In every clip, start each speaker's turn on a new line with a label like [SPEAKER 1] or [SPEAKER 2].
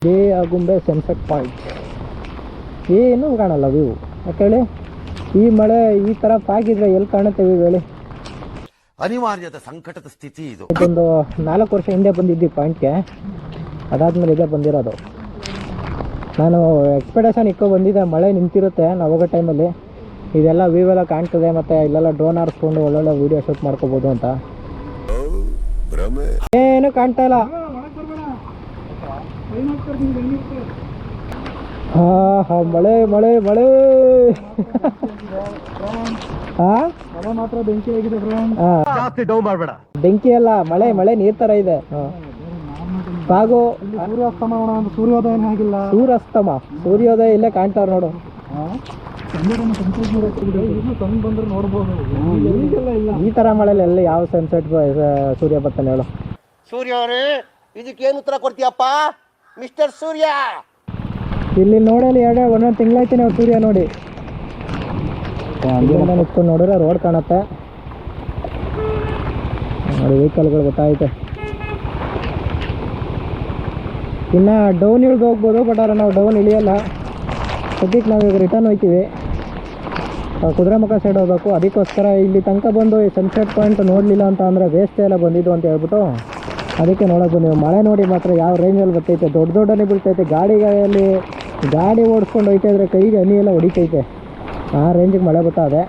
[SPEAKER 1] They Agumbe sunset point ಏನೂ ಕಾಣಲ್ಲ view. ಯಾಕೇಳಿ ಈ ಮಳೆ ಈ ಥರ ಪಾಗಿದ್ರೆ ಎಲ್ಲಿ ಕಾಣುತ್ತೆ ವ್ಯೂ ಹೇಳಿ.
[SPEAKER 2] ಅನಿವಾರ್ಯದ ಸಂಕಟದ ಸ್ಥಿತಿ ಇದು.
[SPEAKER 1] ಇದೊಂದು 4 ವರ್ಷ ಹಿಂದೆ ಬಂದಿದ್ದಿ ಪಾಯಿಂಟ್ಗೆ, ಅದಾದ್ಮೇಲೆ ಇದೇ ಬಂದಿರೋದು. ನಾನು ಎಕ್ಸ್ಪೆಕ್ಟೇಷನ್ ಇಕ್ಕೋ ಬಂದಿದ್ದೆ ಮಳೆ ನಿಂತಿರುತ್ತೆ ನಾವು ಹೋಗೋ ಟೈಮಲ್ಲಿ, ಇದೆಲ್ಲ ವ್ಯೂ ಎಲ್ಲ ಕಾಣ್ತದೆ ಮತ್ತು ಇಲ್ಲೆಲ್ಲ ಡ್ರೋನ್ ಹಾರಿಸ್ಕೊಂಡು ಒಳ್ಳೊಳ್ಳೆ ವೀಡಿಯೋ ಶೂಟ್ ಮಾಡ್ಕೋಬೋದು ಅಂತ. ಏನು ಕಾಣ್ತಾ ಇಲ್ಲ. ಹಾ ಮಳೆ ಮಳೆ ಮಳೆ
[SPEAKER 3] ಮಾತ್ರ ಬೆಂಕಿ ಆಗಿದೆ.
[SPEAKER 1] ಬೆಂಕಿ ಅಲ್ಲ, ಮಳೆ ಮಳೆ ನೀರ್ ತರ ಇದೆ. ಸಾಗು
[SPEAKER 3] ಸೂರ್ಯಾಸ್ತಮ, ಸೂರ್ಯೋದಯ ಆಗಿಲ್ಲ.
[SPEAKER 1] ಸೂರ್ಯೋದಯ ಇಲ್ಲೇ ಕಾಣ್ತಾರ ನೋಡು.
[SPEAKER 3] ಬಂದ್ರೆ ನೋಡ್ಬೋದು.
[SPEAKER 1] ಈ ತರ ಮಳೆಯಲ್ಲಿ ಎಲ್ಲ ಯಾವ ಸನ್ಸೆಟ್ ಸೂರ್ಯ ಬರ್ತಾನೆ ಹೇಳು.
[SPEAKER 2] ಸೂರ್ಯ ಅವರೇ, ಇದಕ್ಕೇನು ಉತ್ತರ ಕೊಡ್ತೀಯಪ್ಪ ಮಿಸ್ಟರ್ ಸೂರ್ಯ?
[SPEAKER 1] ಇಲ್ಲಿ ನೋಡಲಿ ಒಂದೊಂದು ತಿಂಗಳಾಯ್ತು ನಾವು ಸೂರ್ಯ ನೋಡಿ. ನಿಂತ್ಕೊಂಡು ನೋಡಿದ್ರೆ ರೋಡ್ ಕಾಣುತ್ತೆ ನೋಡಿ, ವೆಹಿಕಲ್ಗಳು ಗೊತ್ತಾಯ್ತೆ. ಇನ್ನು ಡೌನ್ ಇಳಿದು ಹೋಗ್ಬೋದು, ಬಟ್ ಆದರೆ ನಾವು ಡೌನ್ ಇಳಿಯಲ್ಲ. ಸದ್ಯಕ್ಕೆ ನಾವೀಗ ರಿಟರ್ನ್ ಹೋಗ್ತೀವಿ, ಕುದುರೆಮುಖ ಸೈಡ್ ಹೋಗ್ಬೇಕು. ಅದಕ್ಕೋಸ್ಕರ ಇಲ್ಲಿ ತನಕ ಬಂದು ಈ ಸನ್ಸೆಟ್ ಪಾಯಿಂಟ್ ನೋಡಲಿಲ್ಲ ಅಂತ ಅಂದರೆ ವೇಸ್ಟ್ ಎಲ್ಲ ಬಂದಿದ್ದು ಅಂತ ಹೇಳ್ಬಿಟ್ಟು ಅದಕ್ಕೆ ನೋಡೋಕೆ ಬಂದೀವಿ. ಮಳೆ ನೋಡಿ ಮಾತ್ರ ಯಾವ ರೇಂಜಲ್ಲಿ ಬರ್ತೈತೆ, ದೊಡ್ಡ ದೊಡ್ಡನೇ ಬೀಳ್ತೈತೆ. ಗಾಡಿ ಓಡಿಸ್ಕೊಂಡು ಹೋಯ್ತಾ ಇದ್ರೆ ಕೈಗೆ ಹನಿ ಎಲ್ಲ ಹೊಡಿತೈತೆ, ಆ ರೇಂಜಿಗೆ ಮಳೆ ಬರ್ತಾ ಇದೆ.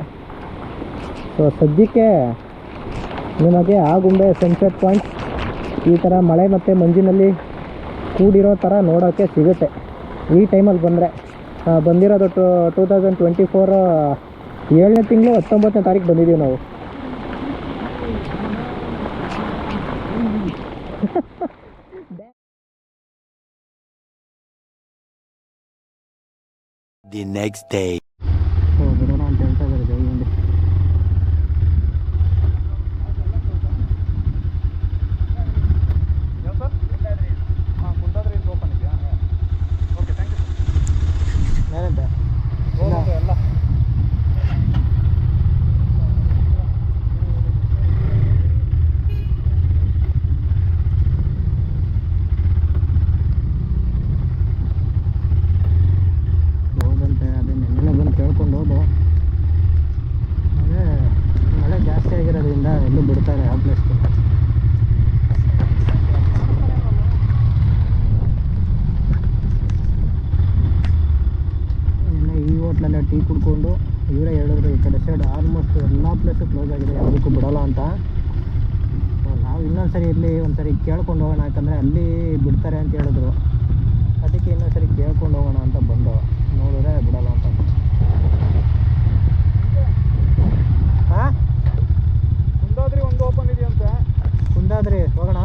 [SPEAKER 1] ಸೊ ಸದ್ಯಕ್ಕೆ ನಿಮಗೆ ಆಗುಂಬೆ ಸನ್ಸೆಟ್ ಪಾಯಿಂಟ್ ಈ ಥರ ಮಳೆ ಮತ್ತು ಮಂಜಿನಲ್ಲಿ ಕೂಡಿರೋ ಥರ ನೋಡೋಕ್ಕೆ ಸಿಗುತ್ತೆ ಈ ಟೈಮಲ್ಲಿ ಬಂದರೆ. ಬಂದಿರೋದು 2024 7ನೇ ತಿಂಗಳು 19ನೇ ತಾರೀಕು ಬಂದಿದ್ದೀವಿ ನಾವು.
[SPEAKER 2] The next day.
[SPEAKER 1] ಬಿಡೋಣ ಅಂತ ಹೇಳ್ತಾ ಇದ್ದಾರೆ ಜೈವಿಂದ. ಏನಂತೆ ಎಲ್ಲ ಹೋದಂತೆ. ಅದೇ ನೆನ್ನೆಲ್ಲ ಬಂದು ಕೇಳ್ಕೊಂಡು ಹೋದು. ಅದೇ ಮಳೆ ಜಾಸ್ತಿ ಆಗಿರೋದ್ರಿಂದ ಎಲ್ಲೂ ಬಿಡ್ತಾರೆ ಆ ಪ್ಲೇಸ್ಗೆ. ಈ ಹೋಟ್ಲಲ್ಲೇ ಟೀ ಕುಡ್ಕೊಂಡು ಇವರೇ ಹೇಳಿದ್ರು ಈ ಕಡೆ ಸೈಡ್ ಆಲ್ಮೋಸ್ಟ್ ಎಲ್ಲ ಪ್ಲೇಸು ಕ್ಲೋಸ್ ಆಗಿದೆ, ಯಾವುದಕ್ಕೂ ಬಿಡೋಲ್ಲ ಅಂತ. ನಾವು ಇನ್ನೊಂದ್ಸರಿ ಇಲ್ಲಿ ಒಂದ್ಸರಿ ಕೇಳ್ಕೊಂಡು ಹೋಗೋಣ, ಯಾಕಂದರೆ ಅಲ್ಲಿ ಬಿಡ್ತಾರೆ ಅಂತ ಹೇಳಿದ್ರು. ಅದಕ್ಕೆ ಇನ್ನೊಂದ್ಸರಿ ಕೇಳ್ಕೊಂಡು ಹೋಗೋಣ ಅಂತ ಬಂದು ನೋಡಿದ್ರೆ ಬಿಡೋಲ್ಲ ಅಂತ. ಹಾಂ,
[SPEAKER 3] ಕುಂದಾದ್ರಿ ಒಂದು ಓಪನ್ ಇದೆಯಂತೆ.
[SPEAKER 1] ಕುಂದಾದ್ರಿ ಹೋಗೋಣ.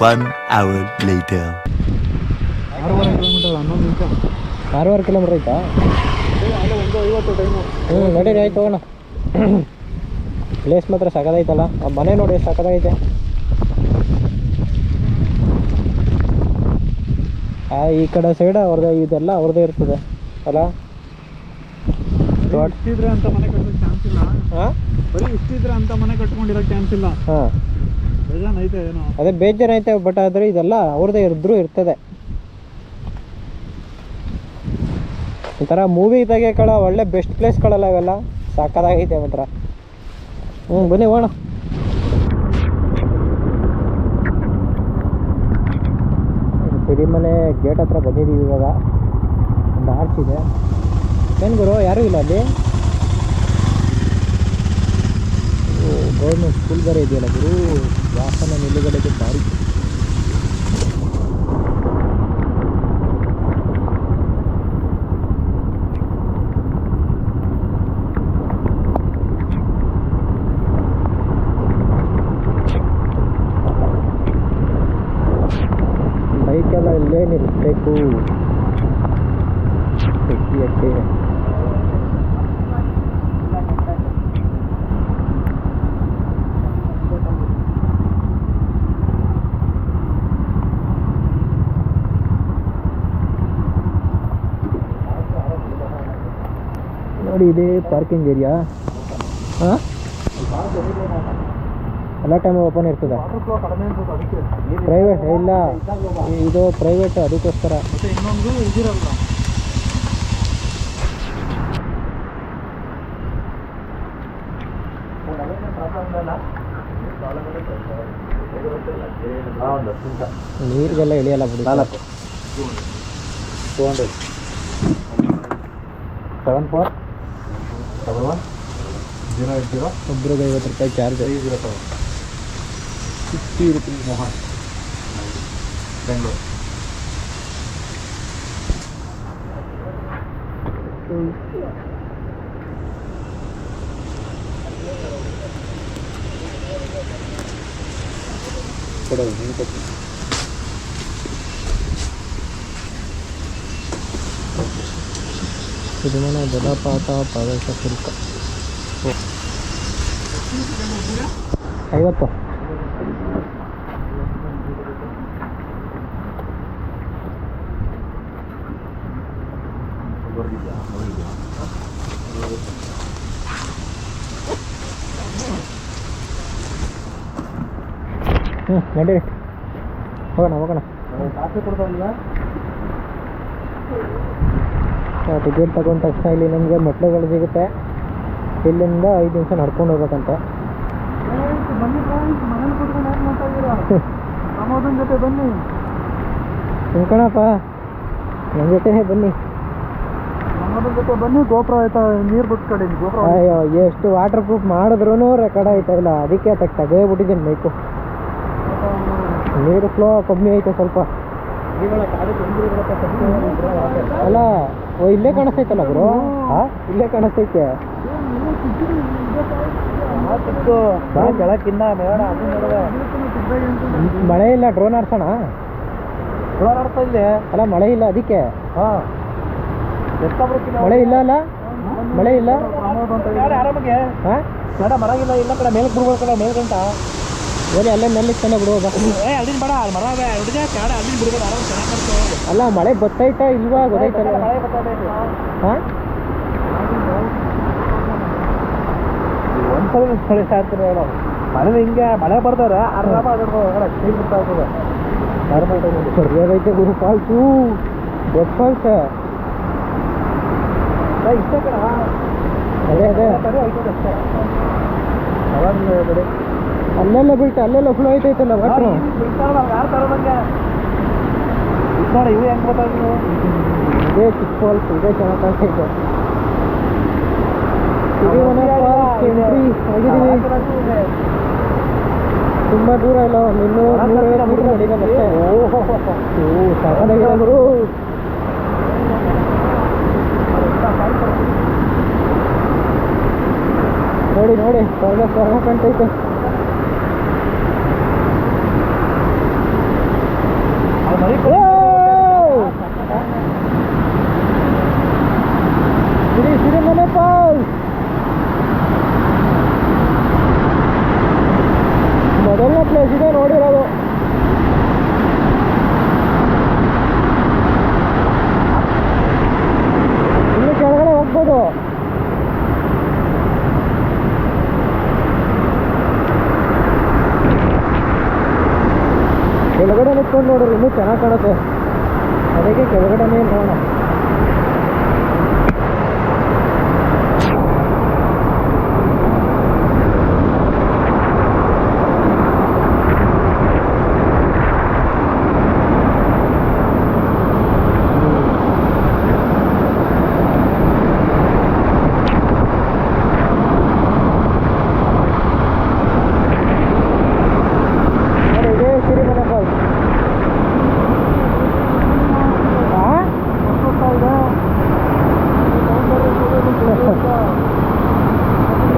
[SPEAKER 2] 1 hour later.
[SPEAKER 3] 6.5 ಕಿಲೋಮೀಟರ್, 11 ನಿಮಿಷ.
[SPEAKER 1] 6.5 ಕಿಲೋಮೀಟ್ರ್ ಆಯ್ತಾ?
[SPEAKER 3] ಅಲ್ಲೇ 1:50 ಟೈಮು.
[SPEAKER 1] ನಡೀರಿ, ಆಯ್ತು ಹೋಗೋಣ. ಪ್ಲೇಸ್ ಮಾತ್ರ ಸಖತ್ತಾಯ್ತಲ್ಲ, ಆ ಮನೆ ನೋಡಿ ಸಖತ್ತಾಗೈತೆ. ಈ ಕಡೆ ಸೈಡ್ ಅವ್ರದ್ದು, ಇದೆಲ್ಲ ಅವ್ರದ್ದೇ ಇರ್ತದೆ ಅಲ್ಲ.
[SPEAKER 3] ಇಷ್ಟಿದ್ರೆ ಅಂತ ಮನೆ ಕಟ್ಟೋಕ್ಕೆ ಚಾನ್ಸ್ ಇಲ್ಲ.
[SPEAKER 1] ಹಾಂ,
[SPEAKER 3] ಬರೀ ಇಷ್ಟಿದ್ರೆ ಅಂತ ಮನೆ ಕಟ್ಕೊಂಡಿರೋಕ್ಕೆ ಚಾನ್ಸ್ ಇಲ್ಲ.
[SPEAKER 1] ಹಾಂ,
[SPEAKER 3] ಬೇಜಾನ್ ಐತೆ ಏನೋ.
[SPEAKER 1] ಅದೇ ಬೇಜಾರು ಐತೆ, ಬಟ್ ಆದರೆ ಇದೆಲ್ಲ ಅವ್ರದ್ದೇ ಇರ್ತದೆ. ಒಂಥರ ಮೂವಿ ತೆಗಿಯೋಕ್ಕಳ ಒಳ್ಳೆ ಬೆಸ್ಟ್ ಪ್ಲೇಸ್ಗಳಲ್ಲ ಇವೆಲ್ಲ, ಸಾಕಾಗೈತೆ ಮಾತ್ರ. ಬನ್ನಿ ಹೋಗೋಣ. ಸಿರಿಮನೆ ಗೇಟ್ ಹತ್ರ ಬಂದಿದ್ದೀವಿ ಇವಾಗ. ಒಂದು ಆರ್ಚ್ ಇದೆ. ಏನು ಗುರು, ಯಾರೂ ಇಲ್ಲ ಅಲ್ಲಿ. ಗೌರ್ಮೆಂಟ್ ಸ್ಕೂಲ್ ಬೇರೆ ಇದೆಯಲ್ಲ ಗುರು, ವಾಹನ ನಿಲುಗಡೆಗೆ ದಾರಿ. ಬೈಕೆಲ್ಲ ಇಲ್ಲೇ ನಿಲ್ಲಿಸ್ಬೇಕು ಅಕ್ಕೆ. ನೋಡಿ, ಇದೇ ಪಾರ್ಕಿಂಗ್ ಏರಿಯಾ. ಹಾಂ, ಎಲ್ಲ ಟೈಮು ಓಪನ್ ಇರ್ತದೆ.
[SPEAKER 3] ವಾಟರ್ ಫ್ಲೋ ಕಡಿಮೆ ಅನ್ಸುತ್ತೆ ಅದಕ್ಕೆ.
[SPEAKER 1] ಪ್ರೈವೇಟ್ ಇಲ್ಲ, ಇದು ಪ್ರೈವೇಟ್, ಅದಕ್ಕೋಸ್ಕರ.
[SPEAKER 3] ಮತ್ತೆ ಇನ್ನೊಂದು ಇದಿರಲ್ಲ,
[SPEAKER 1] ನೀರಿಗೆಲ್ಲ ಇಳಿಯಲ್ಲ ಬಿಡಿ.
[SPEAKER 3] 200 74 71 080
[SPEAKER 1] ಒಬ್ರಿಗೆ 50 ರೂಪಾಯಿ ಚಾರ್ಜ್.
[SPEAKER 3] 307 60 rupees. ಮೋಹನ್, ಬೆಂಗಳೂರು. ಕೊಡೋದು ನೀನು ಕೊಟ್ಟು.
[SPEAKER 1] ಇದು ಮನೆ ಜಲಪಾತ ಪ್ರವೇಶ ಶುಲ್ಕ 50. ನಡೀರಿ, ಹೋಗೋಣ.
[SPEAKER 3] ಕಾಸು ಕೊಡ್ತಾವಲ್ಲ,
[SPEAKER 1] ಟಿಕೆಟ್ ತಗೊಂಡ ತಕ್ಷಣ ಇಲ್ಲಿ ನಮಗೆ ಮೆಟ್ಲುಗಳು ಸಿಗುತ್ತೆ. ಇಲ್ಲಿಂದ 5 ನಿಮಿಷ ನಡ್ಕೊಂಡು ಹೋಗ್ಬೇಕಂತೆ.
[SPEAKER 3] ಬನ್ನಿ ಮನೇಲಿ ಕೂತ್ಕೊಂಡು ಯಾಕೆ ಮಾಡ್ತಾ ಇದ್ದೀರಾ? ಪ್ರಮೋದನ್ ಜೊತೆ ಬನ್ನಿ.
[SPEAKER 1] ಕಣಪ್ಪ, ನನ್ನ ಜೊತೆನೇ ಬನ್ನಿ.
[SPEAKER 3] ಪ್ರಮೋದನ್ ಜೊತೆ ಬನ್ನಿ. ಗೋಪುರ ಆಯ್ತಾ, ನೀರು ಬಿಟ್ಕಡಿ. ಗೋಪುರ
[SPEAKER 1] ಅಯ್ಯೋ, ಎಷ್ಟು ವಾಟರ್ ಪ್ರೂಫ್ ಮಾಡಿದ್ರೂ ರೆಕಾರ್ಡ್ ಆಯ್ತಾ ಇಲ್ಲ, ಅದಕ್ಕೆ ತೆಗೆದ್ಬಿಟ್ಟಿದ್ದೀನಿ ಬೈಕು. ನೀರು ಫ್ಲೋ ಕಮ್ಮಿ ಐತೆ ಸ್ವಲ್ಪ. ಅಲ್ಲ, ಇಲ್ಲೇ ಕಾಣಿಸ್ತೈತಲ್ಲ ಗುರು. ಇಲ್ಲೇ ಕಾಣಿಸ್ತೈತೆ.
[SPEAKER 3] ಕೆಳಕ್ಕಿನ್ನ ಬೇಡ.
[SPEAKER 1] ಮಳೆ ಇಲ್ಲ, ಡ್ರೋನ್ ಆಡ್ಸೋಣ.
[SPEAKER 3] ಆಡ್ತಾ ಇಲ್ಲೇ.
[SPEAKER 1] ಅಲ್ಲ, ಮಳೆ ಇಲ್ಲ ಅದಕ್ಕೆ.
[SPEAKER 3] ಹಾಂ,
[SPEAKER 1] ಮಳೆ ಇಲ್ಲ ಅಲ್ಲ, ಮಳೆ ಇಲ್ಲ.
[SPEAKER 3] ಆರಾಮಾಗೆ
[SPEAKER 1] ಹಾಂ,
[SPEAKER 3] ಬೇಡ, ಮರಾಗಿಲ್ಲ. ಇಲ್ಲ ಕಡೆ ಮೇಲಕ್ಕೆ ಬಿಡ್ಬೋದು ಕಡೆ, ಮೇಲ್ಗಂಟ
[SPEAKER 1] ಓದಿ ಅಲ್ಲೇ ನೆಲ್ಲಿಗೆ ತಾನೆ ಬಿಡುವಾಗ.
[SPEAKER 3] ಅಲ್ಲಿನ ಬೇಡ, ಮರ ಹುಡುಗ ಕಾಡ ಅಲ್ಲಿನ ಬಿಡ್ಬೋದು, ಆರಾಮ್ ಚೆನ್ನಾಗಿ ಮಾಡ್ತೀವಿ.
[SPEAKER 1] ಅಲ್ಲ, ಮಳೆ ಬರ್ತೈತಾ ಇಲ್ವಾ ಗೊತ್ತಾಯ್ತಲ್ಲ.
[SPEAKER 3] ಮಳೆ ಬರ್ತದೆ.
[SPEAKER 1] ಹಾಂ,
[SPEAKER 3] ಒಂದ್ಸಲ ಮಳೆ ಸಾಯ್ತಾರೆ ಹೇಳೋ. ಮಳೆ ಹಿಂಗೆ ಮಳೆ ಬರ್ತಾರೆ ಆರಾಮ ಹೊರಗಡೆ ನೀರು ಬಿಡ್ತಾ ಇರ್ತದೆ.
[SPEAKER 1] ಸರಿಯಾಗೈತೆ ಗುರು. ಫಾಲ್ಸು ದೊಡ್ಡ ಫಾಲ್ಸ್.
[SPEAKER 3] ಇಷ್ಟ ಕಣ.
[SPEAKER 1] ಅದೇ
[SPEAKER 3] ಆಯ್ತದೆ ಅಷ್ಟೇ. ಅವಾಗ ಬಿಡಿ,
[SPEAKER 1] ಅಲ್ಲೆಲ್ಲ ಬೀಳ್ತಾ, ಅಲ್ಲೆಲ್ಲ ಫ್ಲೋ ಐತೈತಲ್ಲ ವಾಟ್ರು.
[SPEAKER 3] ಯಾರು ತರೋದಂಗೆ ಇದು ನೋಡಿ. ಇವು ಹೆಂಗೆ ಗೊತ್ತಾಗ
[SPEAKER 1] ಇದೇ ಚಿಕ್ಕ ಫಾಲ್ಸ್, ಇದೇ ಚೆನ್ನಾಗಿ ಕಾಣ್ತೈತೆ. ಸಿರಿಮನೆ ಫಾಲ್ಸ್ ಎಂಟ್ರಿ ಆಗಿದ್ದೀವಿ. ತುಂಬ ದೂರ ಇಲ್ಲ, 200-150 ಮೀಟರ್ ನಡೀಬೇಕಷ್ಟೇ. ಸಾಕಾಗಿದೆ ಗುರು. ನೋಡಿ ಸ್ವರ್ಗ ಕಾಣ್ತೈತೆ. ಸಿರಿಮನೆ ಫಾಲ್ಸ್ ಮೊದಲನೇ ಪ್ಲೇಸ್ ಇದೆ ನೋಡಿರೋದು. ಇಲ್ಲಿ ಕೆಳಗಡೆ ಹೋಗ್ಬೋದು. ಕೆಳಗಡೆ ನಿಂತ್ಕೊಂಡು ನೋಡ್ರಿ, ಇನ್ನೂ ಚೆನ್ನಾಗಿ ಕಾಣುತ್ತೆ. ಅದಕ್ಕೆ ಕೆಳಗಡೆನೇ ನೋಡೋಣ.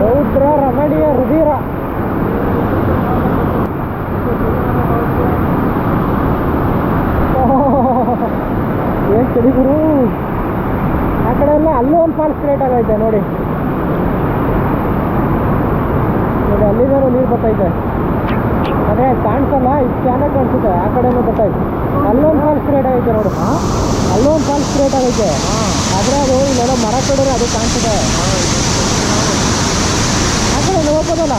[SPEAKER 1] ರೌದ್ರ ರಮಣಿಯ ರುಧಿರ. ಏನ್ ಚಳಿ ಗುರು. ಆ ಕಡೆ ಎಲ್ಲ ಅಲ್ಲೂ ಒಂದು ಫಾಲ್ಸ್ ಕ್ರಿಯೇಟ್ ಆಗೈತೆ ನೋಡಿ. ಅಲ್ಲಿಂದ ನೀರು ಬರ್ತೈತೆ. ಅದೇ ಕಾಣಿಸಲ್ಲ, ಇದು ಚೆನ್ನಾಗಿ ಕಾಣಿಸುತ್ತೆ. ಆ ಕಡೆನೂ ಬರ್ತೈತೆ. ಅಲ್ಲೊಂದು ಫಾಲ್ಸ್ ಕ್ರಿಯೇಟ್ ಆಗೈತೆ ನೋಡು. ಅಲ್ಲೊಂದು ಫಾಲ್ಸ್ ಕ್ರಿಯೇಟ್ ಆಗೈತೆ. ಆದರೆ ಅದು ಇಲ್ಲೆಲ್ಲ ಮರ ಕಡಿದ್ರೆ ಅದು ಕಾಣಿಸುತ್ತೆ. ಆ ಕಡೆ ಹೋಗ್ಬೋದಲ್ಲ,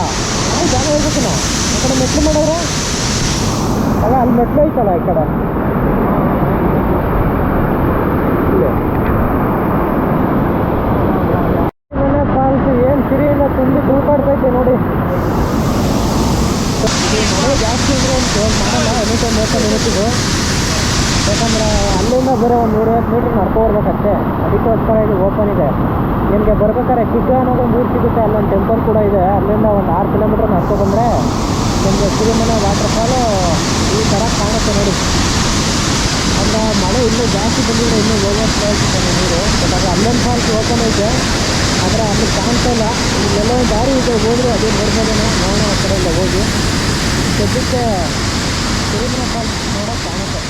[SPEAKER 1] ಜಾಗ ಹೋಗ್ಬೇಕು ನಾವು. ಕಡೆ ಮೆಟ್ಲು ಮಾಡೋರು ಅಲ್ಲ, ಅಲ್ಲಿ ಮೆಟ್ಲು ಐತಲ್ಲ ಈ ಕಡೆ. ಫಾಲ್ಸ್ ಏನು ಸಿರಿಯಿಂದ ತುಂಬಿ ತೂಕಾಡ್ತೈತೆ ನೋಡಿ. ಮಳೆ ಜಾಸ್ತಿ ಅಂದರೆ ಒಂದು ಮಾಡಲ್ಲ, ಎನಿ ಟೈಮ್ ಓಪನ್ ಇರುತ್ತಿದ್ದು. ಯಾಕಂದ್ರೆ ಅಲ್ಲಿಂದ ಬೇರೆ ಒಂದು 150 ಮೀಟ್ರ್ ನಡ್ಕೊಬರ್ಬೇಕಷ್ಟೇ. ಅದಕ್ಕೋಸ್ಕರ ಇದು ಓಪನ್ ಇದೆ. ನಿಮಗೆ ಬರ್ಬೇಕಾದ್ರೆ ಕಿಗ್ಗ ಅನ್ನೋದು ಒಂದು ಊರು ಸಿಗುತ್ತೆ, ಅಲ್ಲೊಂದು ಟೆಂಪಲ್ ಕೂಡ ಇದೆ. ಅಲ್ಲಿಂದ ಒಂದು 6 ಕಿಲೋಮೀಟ್ರ್ ನಡ್ಕೊಬಂದರೆ ನಿಮಗೆ ಸಿರಿಮನೆ ವಾಟರ್ ಫಾಲು ಈ ಥರ ಕಾಣುತ್ತೆ ನೋಡಿ. ಅಂದರೆ ಮಳೆ ಇನ್ನೂ ಜಾಸ್ತಿ ಬಂದಿದ್ರೆ ಇನ್ನೂ ಓವರ್ಫ್ಲೋ ಆಗ್ತಿದೆ ನೀರು. ಬಟ್ ಅದು ಅಲ್ಲೊಂದು ಫಾಲ್ಸ್ ಓಪನ್ ಐತೆ, ಆದರೆ ಅಲ್ಲಿ ಕಾಣ್ತಾ ಇಲ್ಲ. ಇಲ್ಲೆಲ್ಲ ಒಂದು ದಾರಿ ಇದೆ, ಹೋದರೆ ಅದೇ ನೋಡ್ಬೋದೇನೋ, ನೋಡೋಣ ಆ ಕಡೆಯಿಂದ ಹೋಗಿ. ಸದ್ಯಕ್ಕೆ ಸಿರಿಮನೆ ಫಾಲ್ಸ್ ನೋಡೋಕೆ ಕಾಣುತ್ತೆ.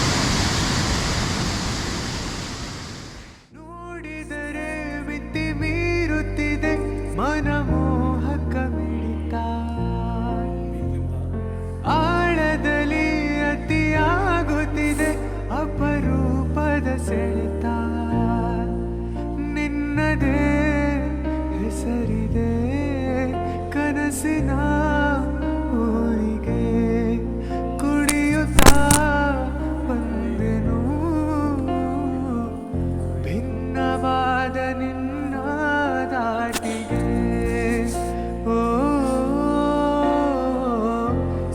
[SPEAKER 3] ನೋಡಿದರೆ ಮಿತಿ ಮೀರುತ್ತಿದೆ ಮನಮೋಹಕ ಮಿಡಿತ, ಆಳದಲ್ಲಿ ಅತಿಯಾಗುತ್ತಿದೆ ಅಪರೂಪದ ಸೆಳೆತ. ನಿನ್ನದೇ ಹೆಸರಿದೆ ಕನಸಿನ ಊರಿಗೆ, ಕುಡಿಯುತ್ತಾ ಬಂದೆನು ಭಿನ್ನವಾದ ನಿನ್ನ ದಾಟಿಗೆ. ಓ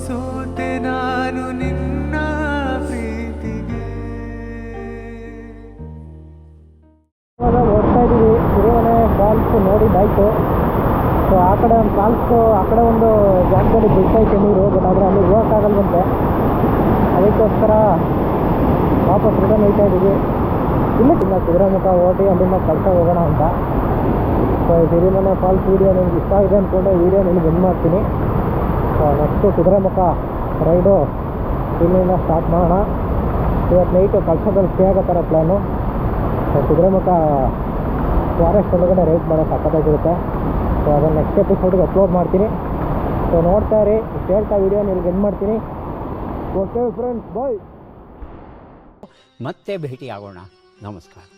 [SPEAKER 3] ಸೋತೆ ನಾನು ನಿನ್ನ ಪ್ರೀತಿಗೆ.
[SPEAKER 1] ಇವಾಗ ಹೋಗ್ತಾ ಇದ್ದೀವಿ, ಸಿರಿಮನೆ ಫಾಲ್ಸ್ ನೋಡಿದ್ದಾಯಿತು. ಸೊ ಆ ಕಡೆ ಒಂದು ಫಾಲ್ಸು, ಆ ಕಡೆ ಒಂದು ಜಾಗದಲ್ಲಿ ಬಿಡ್ತೈತೆ ನೀರು. ಬಟ್ ಆದರೆ ಅಲ್ಲಿ ಹೋಗೋಕ್ಕಾಗಲ್ವಂತೆ, ಅದಕ್ಕೋಸ್ಕರ ವಾಪಸ್ ರಿಟರ್ನ್ ಹೋಗ್ತಾ ಇದ್ದೀವಿ. ಇಲ್ಲ ಕುದುರೆಮುಖ ಓಟಿ ಅಲ್ಲಿಂದ ಕಳ್ಸ ಹೋಗೋಣ ಅಂತ. ಸೊ ಈ ಸಿರಿಮನೆ ಫಾಲ್ಸ್ ವೀಡಿಯೋ ನಿಮ್ಗೆ ಇಷ್ಟ ಇದೆ ಅಂದ್ಕೊಂಡೆ ವೀಡಿಯೋ ನಿಮ್ಗೆ ಎಂಡ್ ಮಾಡ್ತೀನಿ. ಸೊ ನೆಕ್ಸ್ಟು ಕುದುರೆಮುಖ ರೈಡು ಇಲ್ಲಿಂದ ಸ್ಟಾರ್ಟ್ ಮಾಡೋಣ. ಇವತ್ತು ನೈಟು ಕಳ್ಸೋದಲ್ಲಿ ಸ್ಟೇ ಆಗೋ ಥರ ಪ್ಲ್ಯಾನು. ಸೊ ಕುದುರೆಮುಖ ಫಾರೆಸ್ಟ್ ಒಳಗಡೆ ರೈಡ್ ಮಾಡೋ ಸಕ್ಕತ್ತಾಗಿರುತ್ತೆ. ಸೊ ಅದನ್ನು ನೆಕ್ಸ್ಟ್ ಎಪಿಸೋಡ್ಗೆ ಅಪ್ಲೋಡ್ ಮಾಡ್ತೀನಿ. ಸೊ ನೋಡ್ತಾ ಇರಿ. ಇಷ್ಟು ಹೇಳ್ತಾ ವೀಡಿಯೋ ನಿಮ್ಗೆ ಎಂಡ್ ಮಾಡ್ತೀನಿ. ಓಕೆ ಫ್ರೆಂಡ್ಸ್, ಬಾಯ್.
[SPEAKER 4] ಮತ್ತೆ ಭೇಟಿಯಾಗೋಣ. ನಮಸ್ಕಾರ.